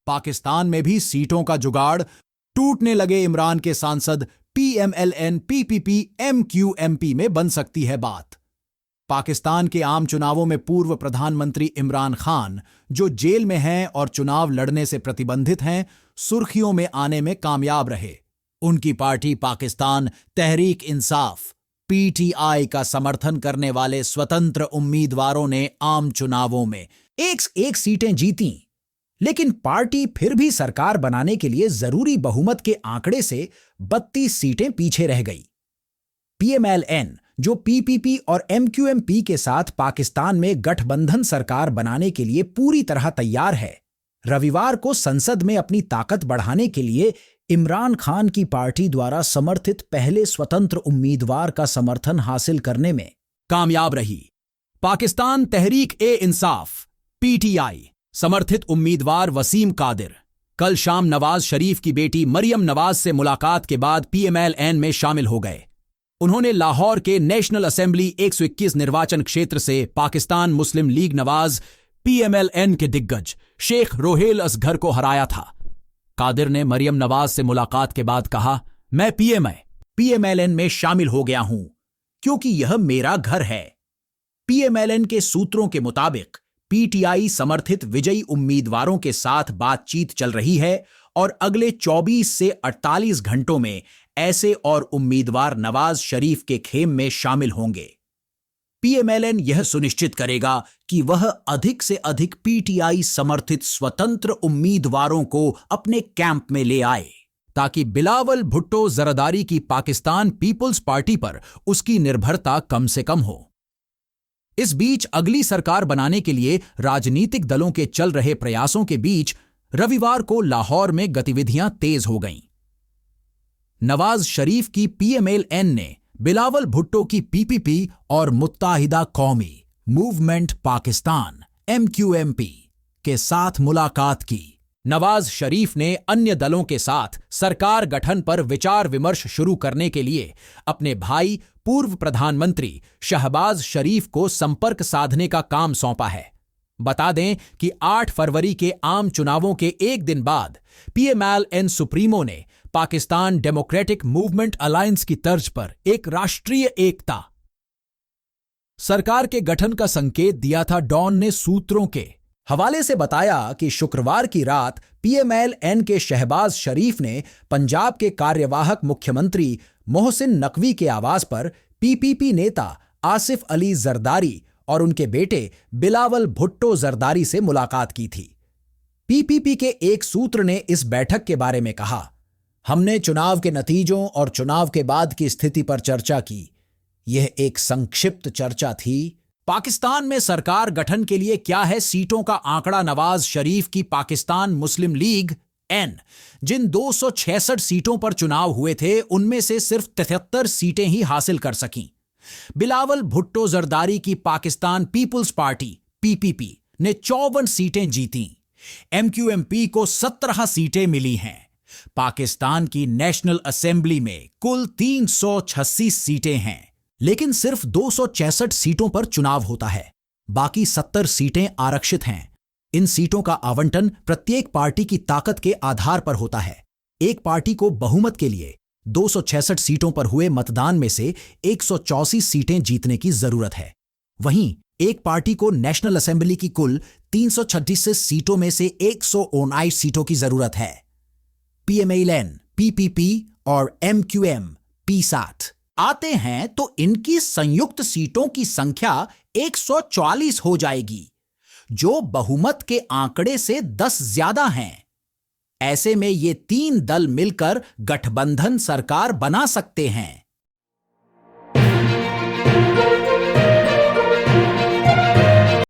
पाकिस्तान में भी सीटों का जुगाड़, टूटने लगे इमरान के सांसद पीएमएलएन पीपीपी एमक्यूएमपी में बन सकती है बात। पाकिस्तान के आम चुनावों में पूर्व प्रधानमंत्री इमरान खान, जो जेल में हैं और चुनाव लड़ने से प्रतिबंधित हैं, सुर्खियों में आने में कामयाब रहे। उनकी पार्टी पाकिस्तान तहरीक इंसाफ पीटीआई का समर्थन करने वाले स्वतंत्र उम्मीदवारों ने आम चुनावों में एक सीटें जीतीं, लेकिन पार्टी फिर भी सरकार बनाने के लिए जरूरी बहुमत के आंकड़े से 32 सीटें पीछे रह गई। पीएमएलएन, जो पीपीपी और एमक्यूएमपी के साथ पाकिस्तान में गठबंधन सरकार बनाने के लिए पूरी तरह तैयार है, रविवार को संसद में अपनी ताकत बढ़ाने के लिए इमरान खान की पार्टी द्वारा समर्थित पहले स्वतंत्र उम्मीदवार का समर्थन हासिल करने में कामयाब रही। पाकिस्तान तहरीक ए इंसाफ पीटीआई समर्थित उम्मीदवार वसीम कादिर कल शाम नवाज शरीफ की बेटी मरियम नवाज से मुलाकात के बाद पीएमएलएन में शामिल हो गए। उन्होंने लाहौर के नेशनल असेंबली 121 निर्वाचन क्षेत्र से पाकिस्तान मुस्लिम लीग नवाज पीएमएलएन के दिग्गज शेख रोहेल असगर को हराया था। कादिर ने मरियम नवाज से मुलाकात के बाद कहा, मैं पीएमएलएन में शामिल हो गया हूं क्योंकि यह मेरा घर है। पीएमएलएन के सूत्रों के मुताबिक पीटीआई समर्थित विजयी उम्मीदवारों के साथ बातचीत चल रही है और अगले 24 से 48 घंटों में ऐसे और उम्मीदवार नवाज शरीफ के खेम में शामिल होंगे। पीएमएलएन यह सुनिश्चित करेगा कि वह अधिक से अधिक पीटीआई समर्थित स्वतंत्र उम्मीदवारों को अपने कैंप में ले आए, ताकि बिलावल भुट्टो जरदारी की पाकिस्तान पीपुल्स पार्टी पर उसकी निर्भरता कम से कम हो। इस बीच अगली सरकार बनाने के लिए राजनीतिक दलों के चल रहे प्रयासों के बीच रविवार को लाहौर में गतिविधियां तेज हो गईं। नवाज शरीफ की पीएमएलएन ने बिलावल भुट्टो की पीपीपी और मुत्ताहिदा कौमी मूवमेंट पाकिस्तान एमक्यूएमपी के साथ मुलाकात की। नवाज शरीफ ने अन्य दलों के साथ सरकार गठन पर विचार विमर्श शुरू करने के लिए अपने भाई पूर्व प्रधानमंत्री शहबाज शरीफ को संपर्क साधने का काम सौंपा है। बता दें कि 8 फरवरी के आम चुनावों के एक दिन बाद पीएमएलएन सुप्रीमो ने पाकिस्तान डेमोक्रेटिक मूवमेंट अलायंस की तर्ज पर एक राष्ट्रीय एकता सरकार के गठन का संकेत दिया था। डॉन ने सूत्रों के हवाले से बताया कि शुक्रवार की रात पीएमएलएन के शहबाज शरीफ ने पंजाब के कार्यवाहक मुख्यमंत्री मोहसिन नकवी के आवास पर पीपीपी नेता आसिफ अली जरदारी और उनके बेटे बिलावल भुट्टो जरदारी से मुलाकात की थी। पीपीपी के एक सूत्र ने इस बैठक के बारे में कहा, हमने चुनाव के नतीजों और चुनाव के बाद की स्थिति पर चर्चा की। यह एक संक्षिप्त चर्चा थी। पाकिस्तान में सरकार गठन के लिए क्या है सीटों का आंकड़ा? नवाज शरीफ की पाकिस्तान मुस्लिम लीग एन जिन 266 सीटों पर चुनाव हुए थे, उनमें से सिर्फ 73 सीटें ही हासिल कर सकीं। बिलावल भुट्टो जरदारी की पाकिस्तान पीपुल्स पार्टी पीपीपी ने 54 सीटें जीतीं। एमक्यूएमपी को 17 सीटें मिली हैं। पाकिस्तान की नेशनल असेंबली में कुल 386 सीटें हैं, लेकिन सिर्फ 266 सीटों पर चुनाव होता है। बाकी 70 सीटें आरक्षित हैं। इन सीटों का आवंटन प्रत्येक पार्टी की ताकत के आधार पर होता है। एक पार्टी को बहुमत के लिए 266 सीटों पर हुए मतदान में से 184 सीटें जीतने की जरूरत है। वहीं एक पार्टी को नेशनल असेंबली की कुल 336 सीटों में से 119 सीटों की जरूरत है। पीएमएलएन, पीपीपी और एमक्यूएम पी-साथ आते हैं तो इनकी संयुक्त सीटों की संख्या 144 हो जाएगी, जो बहुमत के आंकड़े से 10 ज्यादा हैं। ऐसे में ये 3 दल मिलकर गठबंधन सरकार बना सकते हैं।